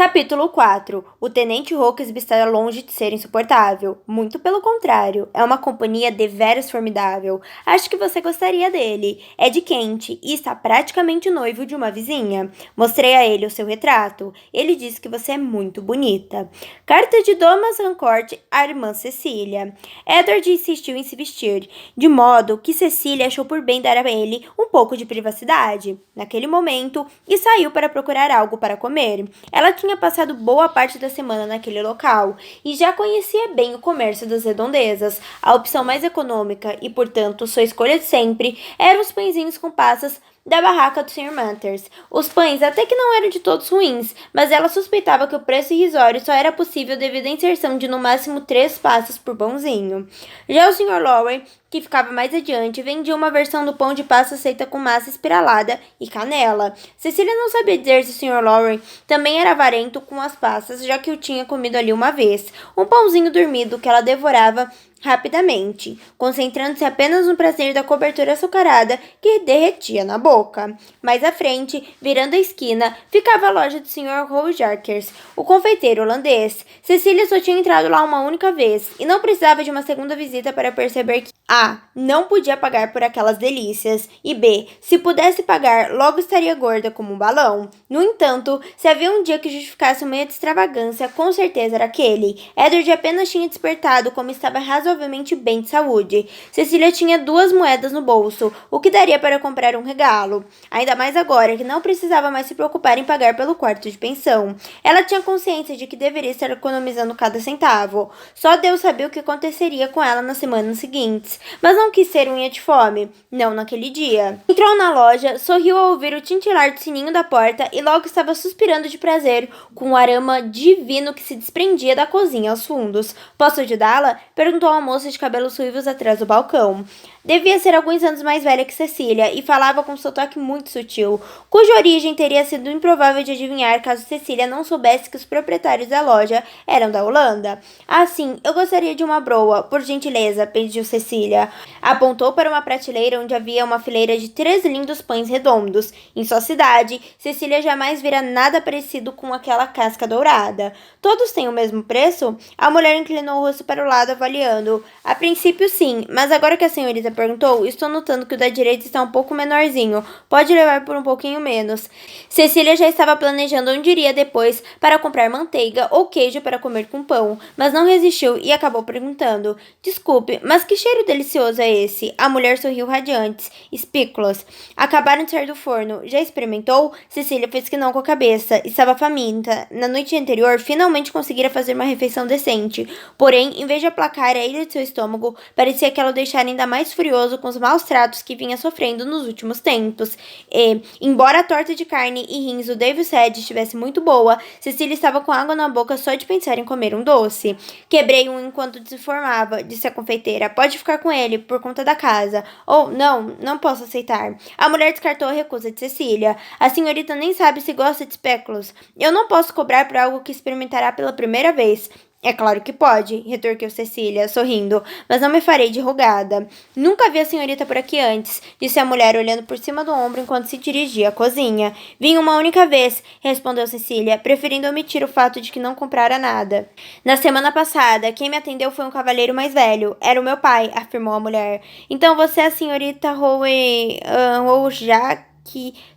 Capítulo 4. O Tenente Hawksby está longe de ser insuportável. Muito pelo contrário, é uma companhia deveras formidável. Acho que você gostaria dele. É de Kent e está praticamente noivo de uma vizinha. Mostrei a ele o seu retrato. Ele disse que você é muito bonita. Carta de Thomas Harcourt à irmã Cecília. Edward insistiu em se vestir, de modo que Cecília achou por bem dar a ele um pouco de privacidade, naquele momento, e saiu para procurar algo para comer. Ela tinha passado boa parte da semana naquele local e já conhecia bem o comércio das redondezas. A opção mais econômica e, portanto, sua escolha de sempre eram os pãezinhos com passas da barraca do Sr. Manters. Os pães até que não eram de todos ruins, mas ela suspeitava que o preço irrisório só era possível devido à inserção de no máximo 3 passas por pãozinho. Já o Sr. Lowry, que ficava mais adiante, vendia uma versão do pão de passas feita com massa espiralada e canela. Cecília não sabia dizer se o Sr. Lowry também era avarento com as passas, já que o tinha comido ali uma vez. Um pãozinho dormido que ela devorava rapidamente, concentrando-se apenas no prazer da cobertura açucarada que derretia na boca. Mais à frente, virando a esquina, ficava a loja do Sr. Rojakers, o confeiteiro holandês. Cecília só tinha entrado lá uma única vez e não precisava de uma segunda visita para perceber que A. Não podia pagar por aquelas delícias e B. Se pudesse pagar, logo estaria gorda como um balão. No entanto, se havia um dia que justificasse uma extravagância, com certeza era aquele. Edward apenas tinha despertado como estava razoavelmente bem de saúde. Cecília tinha 2 moedas no bolso, o que daria para comprar um regalo. Ainda mais agora que não precisava mais se preocupar em pagar pelo quarto de pensão. Ela tinha consciência de que deveria estar economizando cada centavo. Só Deus sabia o que aconteceria com ela nas semanas seguintes. Mas não quis ser unha de fome. Não naquele dia. Entrou na loja, sorriu ao ouvir o tintilar do sininho da porta e logo estava suspirando de prazer com o aroma divino que se desprendia da cozinha aos fundos. Posso ajudá-la? Perguntou a moça de cabelos ruivos atrás do balcão. Devia ser alguns anos mais velha que Cecília e falava com um sotaque muito sutil, cuja origem teria sido improvável de adivinhar caso Cecília não soubesse que os proprietários da loja eram da Holanda. Ah, sim, eu gostaria de uma broa, por gentileza, pediu Cecília. Apontou para uma prateleira onde havia uma fileira de 3 lindos pães redondos. Em sua cidade, Cecília jamais vira nada parecido com aquela casca dourada. Todos têm o mesmo preço? A mulher inclinou o rosto para o lado, avaliando. A princípio, sim, mas agora que a senhorita perguntou, estou notando que o da direita está um pouco menorzinho. Pode levar por um pouquinho menos. Cecília já estava planejando onde iria depois para comprar manteiga ou queijo para comer com pão, mas não resistiu e acabou perguntando. Desculpe, mas que cheiro delicioso é esse? A mulher sorriu radiante. Espículas. Acabaram de sair do forno. Já experimentou? Cecília fez que não com a cabeça. Estava faminta. Na noite anterior, finalmente conseguira fazer uma refeição decente. Porém, em vez de aplacar a ira de seu estômago, parecia que ela o deixara ainda mais furioso com os maus tratos que vinha sofrendo nos últimos tempos. E, embora a torta de carne e rins do Davis Head estivesse muito boa, Cecília estava com água na boca só de pensar em comer um doce. Quebrei um enquanto desinformava, disse a confeiteira. Pode ficar com ele, por conta da casa. Ou, não posso aceitar. A mulher descartou a recusa de Cecília. A senhorita nem sabe se gosta de espéculos. Eu não posso cobrar por algo que experimentará pela primeira vez. É claro que pode, retorquiu Cecília, sorrindo, mas não me farei de rogada. Nunca vi a senhorita por aqui antes, disse a mulher, olhando por cima do ombro enquanto se dirigia à cozinha. Vim uma única vez, respondeu Cecília, preferindo omitir o fato de que não comprara nada. Na semana passada, quem me atendeu foi um cavalheiro mais velho. Era o meu pai, afirmou a mulher. Então você é a senhorita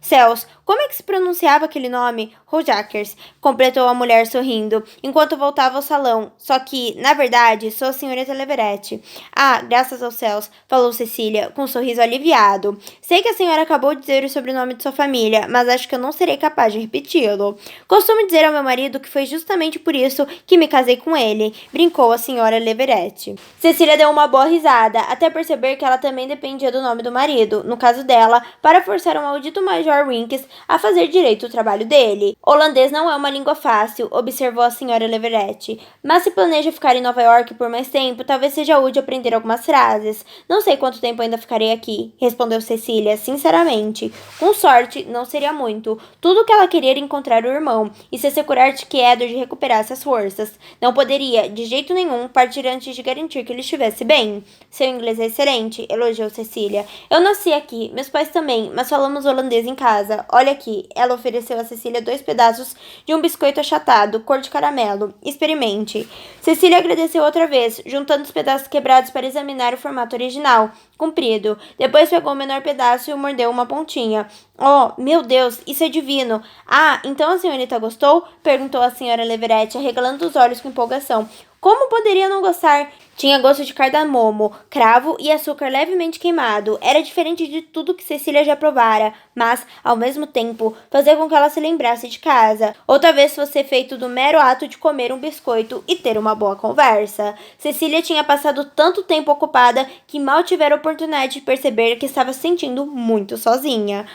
Céus, como é que se pronunciava aquele nome? Rojakers, completou a mulher sorrindo, enquanto voltava ao salão. Só que, na verdade, sou a senhorita Leverett. Ah, graças aos céus, falou Cecília, com um sorriso aliviado. Sei que a senhora acabou de dizer o sobrenome de sua família, mas acho que eu não serei capaz de repeti-lo. Costumo dizer ao meu marido que foi justamente por isso que me casei com ele, brincou a senhora Leverett. Cecília deu uma boa risada, até perceber que ela também dependia do nome do marido, no caso dela, para forçar o maldito Major Winks a fazer direito o trabalho dele. Holandês não é uma língua fácil, observou a senhora Leverett. Mas se planeja ficar em Nova York por mais tempo, talvez seja útil aprender algumas frases. Não sei quanto tempo ainda ficarei aqui, respondeu Cecília, sinceramente. Com sorte, não seria muito. Tudo o que ela queria era encontrar o irmão e se assegurar de que Edward recuperasse as forças. Não poderia, de jeito nenhum, partir antes de garantir que ele estivesse bem. Seu inglês é excelente, elogiou Cecília. Eu nasci aqui, meus pais também, mas falamos holandês em casa. Olhe Olha aqui. Ela ofereceu a Cecília 2 pedaços de um biscoito achatado, cor de caramelo. Experimente. Cecília agradeceu outra vez, juntando os pedaços quebrados para examinar o formato original, comprido. Depois pegou o menor pedaço e o mordeu uma pontinha. Oh, meu Deus, isso é divino. Ah, então a senhorita gostou? Perguntou a senhora Leverett, arregalando os olhos com empolgação. Como poderia não gostar? Tinha gosto de cardamomo, cravo e açúcar levemente queimado. Era diferente de tudo que Cecília já provara, mas, ao mesmo tempo, fazia com que ela se lembrasse de casa. Ou talvez fosse feito do mero ato de comer um biscoito e ter uma boa conversa. Cecília tinha passado tanto tempo ocupada que mal tivera oportunidade de perceber que estava se sentindo muito sozinha.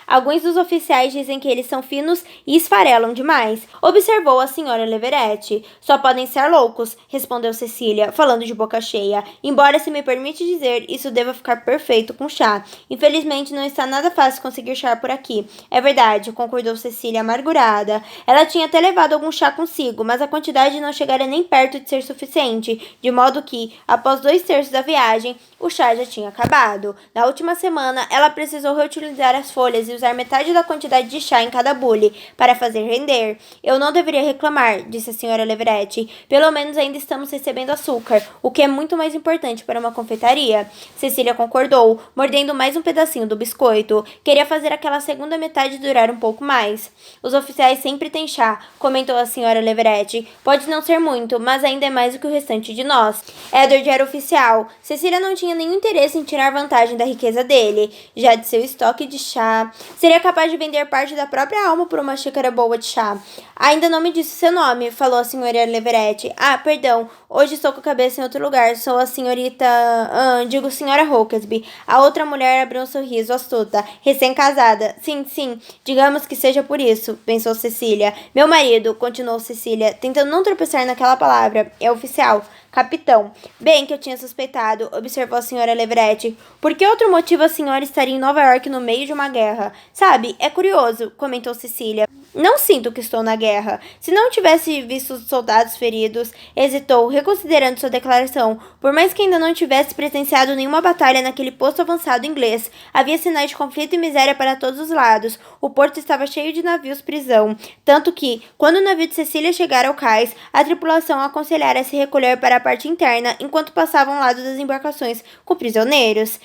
Alguns dos oficiais dizem que eles são finos e esfarelam demais, observou a senhora Leverett. Só podem ser loucos, respondeu Cecília, falando de boca cheia. Embora, se me permite dizer, isso deva ficar perfeito com chá. Infelizmente, não está nada fácil conseguir chá por aqui. É verdade, concordou Cecília, amargurada. Ela tinha até levado algum chá consigo, mas a quantidade não chegara nem perto de ser suficiente, de modo que, após 2/3 da viagem, o chá já tinha acabado. Na última semana, ela precisou reutilizar as folhas e usar metade da quantidade de chá em cada bule para fazer render. Eu não deveria reclamar, disse a senhora Leverett. Pelo menos ainda estamos recebendo açúcar, o que é muito mais importante para uma confeitaria. Cecília concordou, mordendo mais um pedacinho do biscoito. Queria fazer aquela segunda metade durar um pouco mais. Os oficiais sempre têm chá, comentou a senhora Leverett. Pode não ser muito, mas ainda é mais do que o restante de nós. Edward era oficial. Cecília não tinha nenhum interesse em tirar vantagem da riqueza dele, já de seu estoque de chá. Seria capaz de vender parte da própria alma por uma xícara boa de chá. Ainda não me disse seu nome, falou a senhora Leverett. Ah, perdão, hoje estou com a cabeça em outro lugar. Sou a senhorita... digo senhora Hawksby. A outra mulher abriu um sorriso astuta. Recém-casada. Sim, digamos que seja por isso, pensou Cecília. Meu marido, continuou Cecília, tentando não tropeçar naquela palavra, é oficial. Capitão. Bem que eu tinha suspeitado, observou a senhora Leverett. Por que outro motivo a senhora estaria em Nova York no meio de uma guerra? Sabe, é curioso, comentou Cecília. Não sinto que estou na guerra. Se não tivesse visto os soldados feridos, hesitou, reconsiderando sua declaração. Por mais que ainda não tivesse presenciado nenhuma batalha naquele posto avançado inglês, havia sinais de conflito e miséria para todos os lados. O porto estava cheio de navios-prisão. Tanto que, quando o navio de Cecília chegara ao cais, a tripulação aconselhara se recolher para a parte interna enquanto passavam ao lado das embarcações com prisioneiros.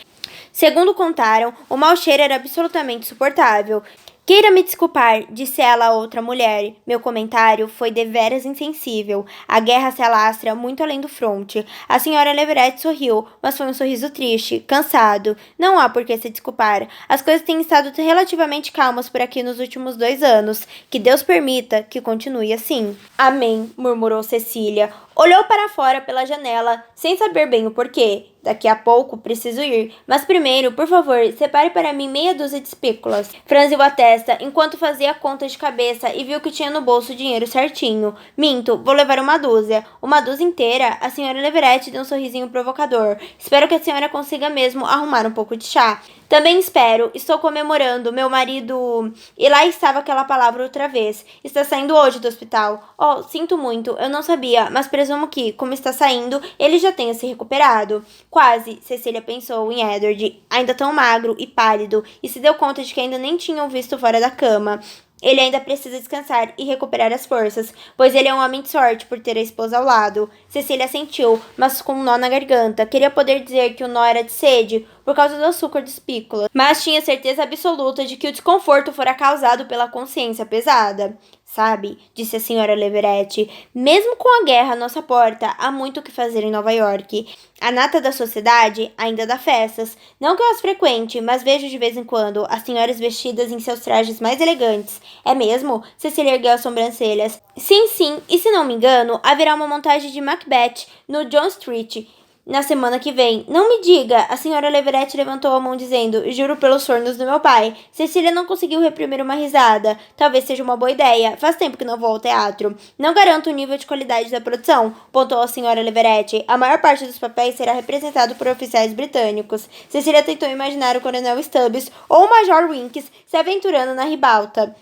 Segundo contaram, o mau cheiro era absolutamente insuportável. Queira me desculpar, disse ela a outra mulher. Meu comentário foi deveras insensível. A guerra se alastra muito além do fronte. A senhora Leverett sorriu, mas foi um sorriso triste, cansado. Não há por que se desculpar. As coisas têm estado relativamente calmas por aqui nos últimos 2 anos. Que Deus permita que continue assim. Amém, murmurou Cecília. Olhou para fora pela janela, sem saber bem o porquê. Daqui a pouco preciso ir, mas primeiro, por favor, separe para mim meia dúzia de espículas. Franziu a testa enquanto fazia a conta de cabeça e viu que tinha no bolso o dinheiro certinho. Minto, vou levar uma dúzia. Uma dúzia inteira? A senhora Leverett deu um sorrisinho provocador. Espero que a senhora consiga mesmo arrumar um pouco de chá. Também espero. Estou comemorando. Meu marido... E lá estava aquela palavra outra vez. Está saindo hoje do hospital. Oh, sinto muito. Eu não sabia, mas presumo que, como está saindo, ele já tenha se recuperado. Quase, Cecília pensou em Edward, ainda tão magro e pálido, e se deu conta de que ainda nem tinham visto fora da cama. Ele ainda precisa descansar e recuperar as forças, pois ele é um homem de sorte por ter a esposa ao lado. Cecília sentiu, mas com um nó na garganta. Queria poder dizer que o nó era de sede, por causa do açúcar de espículas, mas tinha certeza absoluta de que o desconforto fora causado pela consciência pesada. Sabe, disse a senhora Leverett, mesmo com a guerra à nossa porta, há muito o que fazer em Nova York. A nata da sociedade ainda dá festas. Não que eu as frequente, mas vejo de vez em quando as senhoras vestidas em seus trajes mais elegantes. É mesmo? Cecília ergueu as sobrancelhas. Sim, e se não me engano, haverá uma montagem de Macbeth no John Street na semana que vem. Não me diga! A senhora Leverett levantou a mão dizendo, juro pelos fornos do meu pai. Cecília não conseguiu reprimir uma risada. Talvez seja uma boa ideia. Faz tempo que não vou ao teatro. Não garanto o nível de qualidade da produção, pontuou a senhora Leverett. A maior parte dos papéis será representado por oficiais britânicos. Cecília tentou imaginar o coronel Stubbs ou o major Winks se aventurando na ribalta.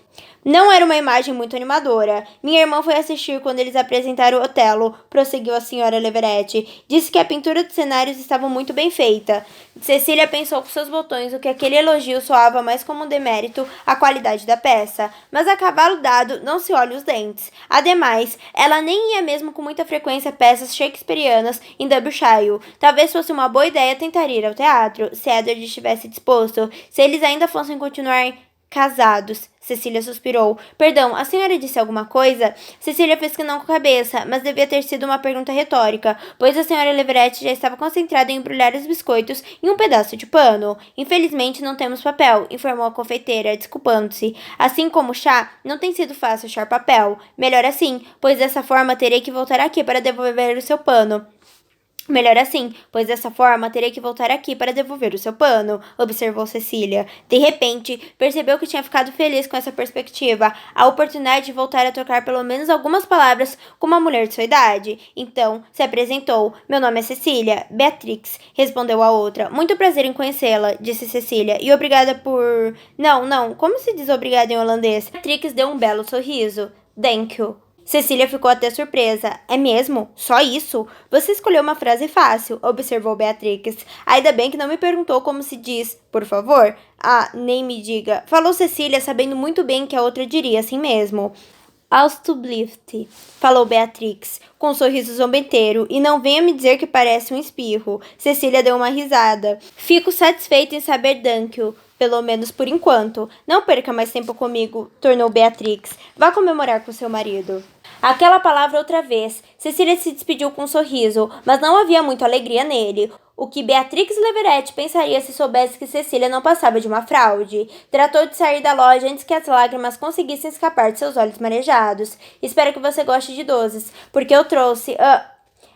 Não era uma imagem muito animadora. Minha irmã foi assistir quando eles apresentaram Otelo, prosseguiu a senhora Leverett. Disse que a pintura dos cenários estava muito bem feita. Cecília pensou com seus botões o que aquele elogio soava mais como um demérito à qualidade da peça. Mas a cavalo dado não se olha os dentes. Ademais, ela nem ia mesmo com muita frequência a peças shakespearianas em Derbyshire. Talvez fosse uma boa ideia tentar ir ao teatro, se Edward estivesse disposto, se eles ainda fossem continuar casados. Cecília suspirou. Perdão, a senhora disse alguma coisa? Cecília fez que não com a cabeça, mas devia ter sido uma pergunta retórica, pois a senhora Leverett já estava concentrada em embrulhar os biscoitos em um pedaço de pano. Infelizmente não temos papel, informou a confeiteira, desculpando-se. Assim como o chá, não tem sido fácil achar papel. Melhor assim, pois dessa forma terei que voltar aqui para devolver o seu pano. Melhor assim, pois dessa forma terei que voltar aqui para devolver o seu pano, observou Cecília. De repente, percebeu que tinha ficado feliz com essa perspectiva, a oportunidade de voltar a trocar pelo menos algumas palavras com uma mulher de sua idade. Então, se apresentou. Meu nome é Cecília. Beatrix, respondeu a outra. Muito prazer em conhecê-la, disse Cecília, e obrigada por... Não, como se diz obrigada em holandês? Beatrix deu um belo sorriso. Thank you. Cecília ficou até surpresa. É mesmo? Só isso? Você escolheu uma frase fácil, observou Beatrix. Ainda bem que não me perguntou como se diz, por favor. Ah, nem me diga. Falou Cecília, sabendo muito bem que a outra diria assim mesmo. Alstublift, falou Beatrix, com um sorriso zombeteiro, e não venha me dizer que parece um espirro. Cecília deu uma risada. Fico satisfeita em saber thank you. Pelo menos por enquanto. Não perca mais tempo comigo, tornou Beatrix. Vá comemorar com seu marido. Aquela palavra outra vez. Cecília se despediu com um sorriso, mas não havia muita alegria nele. O que Beatrix Leverett pensaria se soubesse que Cecília não passava de uma fraude? Tratou de sair da loja antes que as lágrimas conseguissem escapar de seus olhos marejados. Espero que você goste de doces, porque eu trouxe...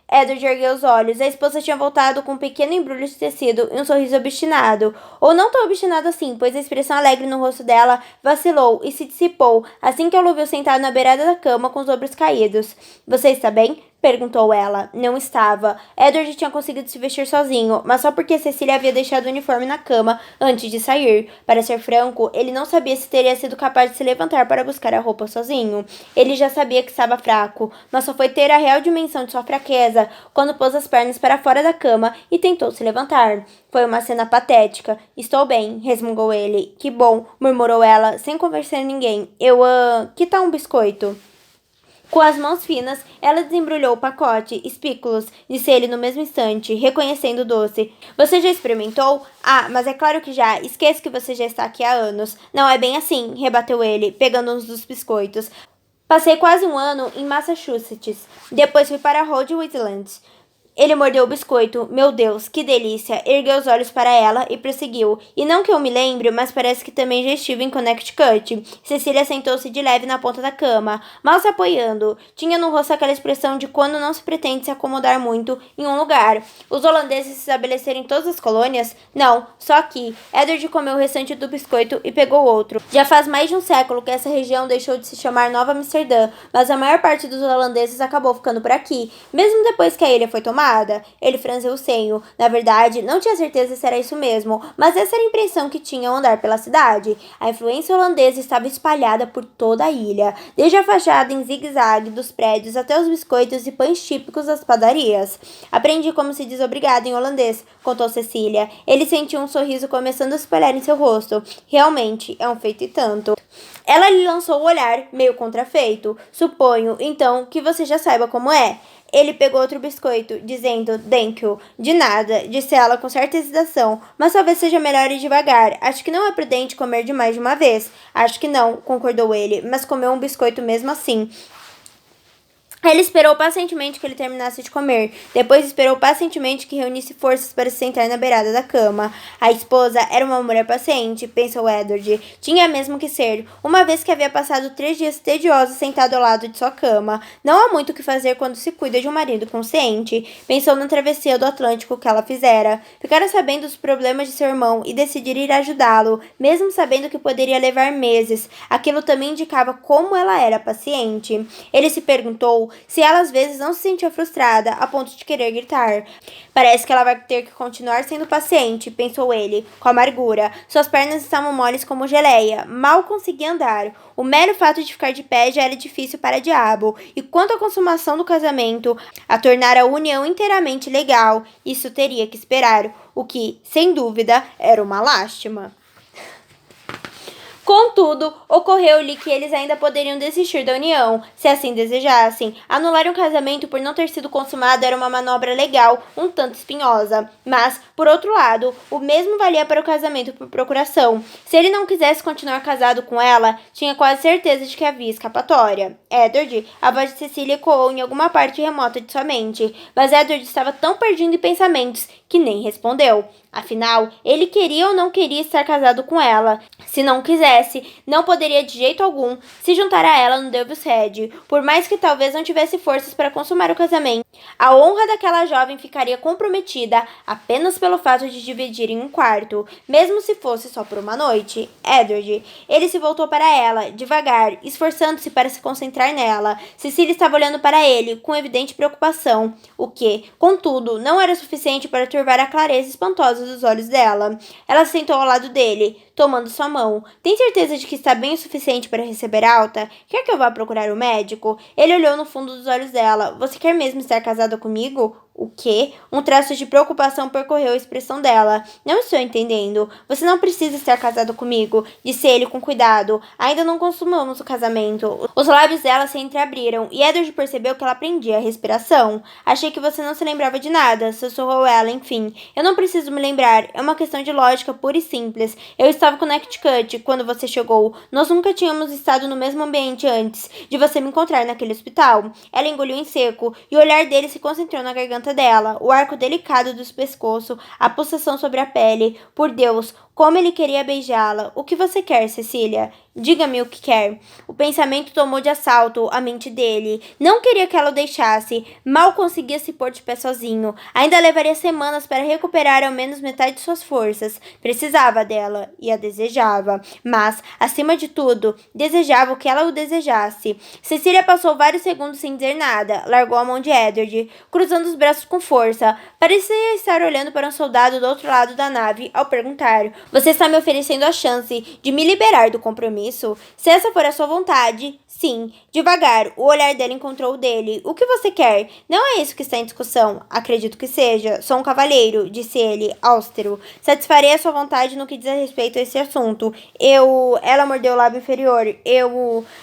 Edward ergueu os olhos. A esposa tinha voltado com um pequeno embrulho de tecido e um sorriso obstinado. Ou não tão obstinado assim, pois a expressão alegre no rosto dela vacilou e se dissipou assim que ela o viu sentado na beirada da cama com os ombros caídos. Você está bem? Perguntou ela. Não estava. Edward tinha conseguido se vestir sozinho, mas só porque Cecília havia deixado o uniforme na cama antes de sair. Para ser franco, ele não sabia se teria sido capaz de se levantar para buscar a roupa sozinho. Ele já sabia que estava fraco, mas só foi ter a real dimensão de sua fraqueza quando pôs as pernas para fora da cama e tentou se levantar. Foi uma cena patética. Estou bem, resmungou ele. Que bom, murmurou ela, sem conversar ninguém. Que tal um biscoito? Com as mãos finas, ela desembrulhou o pacote. Espículos, disse ele no mesmo instante, reconhecendo o doce. Você já experimentou? Ah, mas é claro que já. Esqueço que você já está aqui há anos. Não é bem assim, rebateu ele, pegando um dos biscoitos. Passei quase um ano em Massachusetts. Depois fui para Rhode Island. Ele mordeu o biscoito. Meu Deus, que delícia! Ergueu os olhos para ela e prosseguiu. E não que eu me lembre, mas parece que também já estive em Connecticut. Cecília sentou-se de leve na ponta da cama, mal se apoiando. Tinha no rosto aquela expressão de quando não se pretende se acomodar muito em um lugar. Os holandeses se estabeleceram em todas as colônias? Não, só aqui. Edward comeu o restante do biscoito e pegou outro. Já faz mais de um século que essa região deixou de se chamar Nova Amsterdã, mas a maior parte dos holandeses acabou ficando por aqui, mesmo depois que a ilha foi tomada. Ele franziu o senho. Na verdade, não tinha certeza se era isso mesmo, mas essa era a impressão que tinha ao andar pela cidade. A influência holandesa estava espalhada por toda a ilha, desde a fachada em zigue-zague dos prédios até os biscoitos e pães típicos das padarias. Aprendi como se diz obrigado em holandês, contou Cecília. Ele sentiu um sorriso começando a se espalhar em seu rosto. Realmente, é um feito e tanto. Ela lhe lançou o olhar, meio contrafeito. Suponho, então, que você já saiba como é. Ele pegou outro biscoito, dizendo, thank you. De nada, disse ela com certa hesitação, mas talvez seja melhor ir devagar. Acho que não é prudente comer demais de uma vez. Acho que não, concordou ele, mas comeu um biscoito mesmo assim. Ela esperou pacientemente que ele terminasse de comer. Depois esperou pacientemente que reunisse forças para se sentar na beirada da cama. A esposa era uma mulher paciente, pensou Edward. Tinha mesmo que ser, uma vez que havia passado 3 dias tediosos sentado ao lado de sua cama. Não há muito o que fazer quando se cuida de um marido consciente. Pensou na travessia do Atlântico que ela fizera. Ficara sabendo dos problemas de seu irmão e decidir ir ajudá-lo, mesmo sabendo que poderia levar meses. Aquilo também indicava como ela era paciente. Ele se perguntou se ela às vezes não se sentia frustrada a ponto de querer gritar. Parece que ela vai ter que continuar sendo paciente, pensou ele, com amargura. Suas pernas estavam moles como geleia, mal conseguia andar. O mero fato de ficar de pé já era difícil para Diabo, e quanto à consumação do casamento, a tornar a união inteiramente legal, isso teria que esperar, o que, sem dúvida, era uma lástima. Contudo, ocorreu-lhe que eles ainda poderiam desistir da união, se assim desejassem. Anular um casamento por não ter sido consumado era uma manobra legal, um tanto espinhosa. Mas, por outro lado, o mesmo valia para o casamento por procuração. Se ele não quisesse continuar casado com ela, tinha quase certeza de que havia escapatória. Edward, a voz de Cecília ecoou em alguma parte remota de sua mente, mas Edward estava tão perdido em pensamentos que nem respondeu. Afinal, ele queria ou não queria estar casado com ela. Se não quisesse, não poderia de jeito algum se juntar a ela no Devil's Head, por mais que talvez não tivesse forças para consumar o casamento. A honra daquela jovem ficaria comprometida apenas pelo fato de dividirem um quarto, mesmo se fosse só por uma noite. Edward, ele se voltou para ela, devagar, esforçando-se para se concentrar nela. Cecília estava olhando para ele, com evidente preocupação, o que, contudo, não era suficiente para turvar a clareza espantosa dos olhos dela. Ela se sentou ao lado dele, tomando sua mão. Tem certeza de que está bem o suficiente para receber alta? Quer que eu vá procurar o médico? Ele olhou no fundo dos olhos dela. Você quer mesmo estar casada comigo? O quê? Um traço de preocupação percorreu a expressão dela. Não estou entendendo. Você não precisa estar casado comigo, disse ele com cuidado. Ainda não consumamos o casamento. Os lábios dela se entreabriram e Edward percebeu que ela prendia a respiração. Achei que você não se lembrava de nada, sussurrou ela, enfim. Eu não preciso me lembrar. É uma questão de lógica pura e simples. Eu estava em Connecticut quando você chegou. Nós nunca tínhamos estado no mesmo ambiente antes de você me encontrar naquele hospital. Ela engoliu em seco e o olhar dele se concentrou na garganta dela, o arco delicado do pescoço, a pulsação sobre a pele. Por Deus, como ele queria beijá-la. O que você quer, Cecília? Diga-me o que quer. O pensamento tomou de assalto a mente dele. Não queria que ela o deixasse. Mal conseguia se pôr de pé sozinho. Ainda levaria semanas para recuperar ao menos metade de suas forças. Precisava dela e a desejava. Mas, acima de tudo, desejava o que ela o desejasse. Cecília passou vários segundos sem dizer nada. Largou a mão de Edward, cruzando os braços com força. Parecia estar olhando para um soldado do outro lado da nave ao perguntar: você está me oferecendo a chance de me liberar do compromisso? Se essa for a sua vontade, sim. Devagar, o olhar dela encontrou o dele. O que você quer? Não é isso que está em discussão. Acredito que seja. Sou um cavalheiro, disse ele, austero. Satisfarei a sua vontade no que diz a respeito a esse assunto. Ela mordeu o lábio inferior.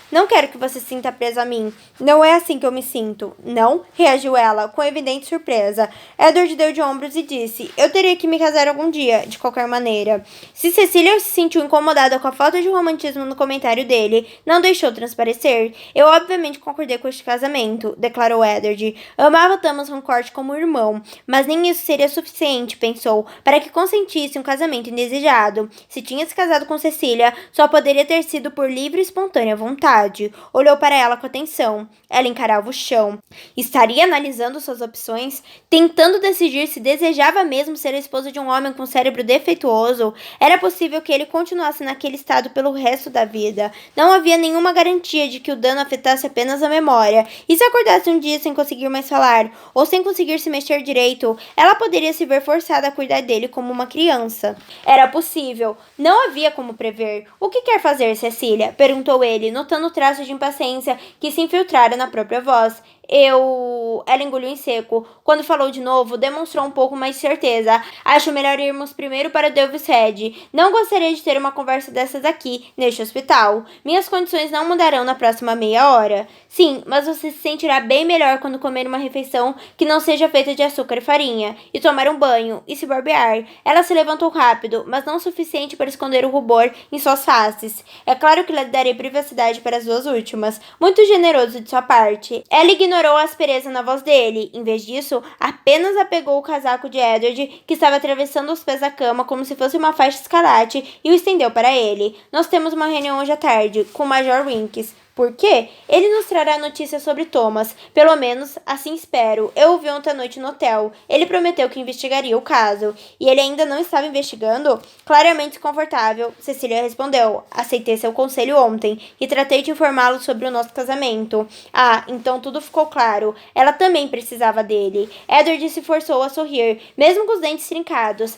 Não quero que você se sinta presa a mim. Não é assim que eu me sinto. Não? Reagiu ela, com evidente surpresa. Edward deu de ombros e disse: eu teria que me casar algum dia, de qualquer maneira. Se Cecília se sentiu incomodada com a falta de romantismo no comentário dele, não deixou transparecer. Eu obviamente concordei com este casamento, declarou Edward. Amava Thomas Harcourt como irmão, mas nem isso seria suficiente, pensou, para que consentisse um casamento indesejado. Se tinha se casado com Cecília, só poderia ter sido por livre e espontânea vontade. Olhou para ela com atenção. Ela encarava o chão. Estaria analisando suas opções, tentando decidir se desejava mesmo ser a esposa de um homem com cérebro defeituoso. Era possível que ele continuasse naquele estado pelo resto da vida. Não havia nenhuma garantia de que o dano afetasse apenas a memória. E se acordasse um dia sem conseguir mais falar, ou sem conseguir se mexer direito, ela poderia se ver forçada a cuidar dele como uma criança. Era possível. Não havia como prever. O que quer fazer, Cecília? Perguntou ele, notando o traço de impaciência que se infiltrara na própria voz. Ela engoliu em seco. Quando falou de novo, demonstrou um pouco mais de certeza. Acho melhor irmos primeiro para Devil's Head. Não gostaria de ter uma conversa dessas aqui, neste hospital. Minhas condições não mudarão na próxima meia hora. Sim, mas você se sentirá bem melhor quando comer uma refeição que não seja feita de açúcar e farinha, e tomar um banho, e se barbear. Ela se levantou rápido, mas não o suficiente para esconder o rubor em suas faces. É claro que lhe darei privacidade para as duas últimas. Muito generoso de sua parte. Ela ignorou a aspereza na voz dele. Em vez disso, apenas apegou o casaco de Edward, que estava atravessando os pés da cama como se fosse uma faixa escarlate, e o estendeu para ele. Nós temos uma reunião hoje à tarde, com o Major Winks. Por quê? Ele nos trará notícias sobre Thomas. Pelo menos, assim espero. Eu o vi ontem à noite no hotel. Ele prometeu que investigaria o caso. E ele ainda não estava investigando? Claramente desconfortável, Cecília respondeu. Aceitei seu conselho ontem e tratei de informá-lo sobre o nosso casamento. Ah, então tudo ficou claro. Ela também precisava dele. Edward se forçou a sorrir, mesmo com os dentes trincados.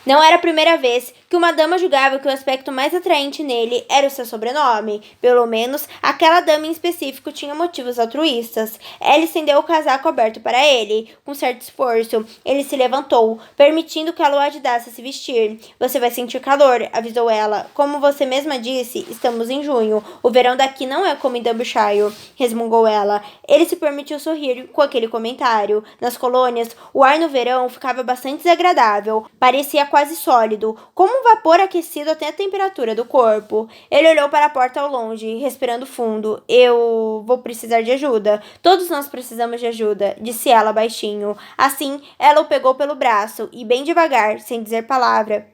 Não era a primeira vez que uma dama julgava que o aspecto mais atraente nele era o seu sobrenome. Pelo menos, aquela dama em específico tinha motivos altruístas. Ela estendeu o casaco aberto para ele. Com certo esforço, ele se levantou, permitindo que ela o ajudasse a se vestir. Você vai sentir calor, avisou ela. Como você mesma disse, estamos em junho. O verão daqui não é como em Derbyshire, resmungou ela. Ele se permitiu sorrir com aquele comentário. Nas colônias, o ar no verão ficava bastante desagradável. Parecia quase sólido, como um vapor aquecido até a temperatura do corpo. Ele olhou para a porta ao longe, respirando fundo. Eu vou precisar de ajuda. Todos nós precisamos de ajuda, disse ela baixinho. Assim, ela o pegou pelo braço e, bem devagar, sem dizer palavra,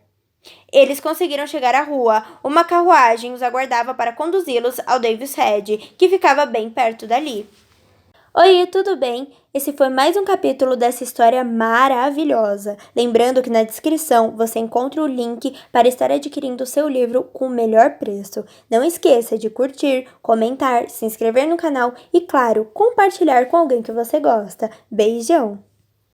eles conseguiram chegar à rua. Uma carruagem os aguardava para conduzi-los ao Davis Head, que ficava bem perto dali. Oi, tudo bem? Esse foi mais um capítulo dessa história maravilhosa. Lembrando que na descrição você encontra o link para estar adquirindo o seu livro com o melhor preço. Não esqueça de curtir, comentar, se inscrever no canal e, claro, compartilhar com alguém que você gosta. Beijão!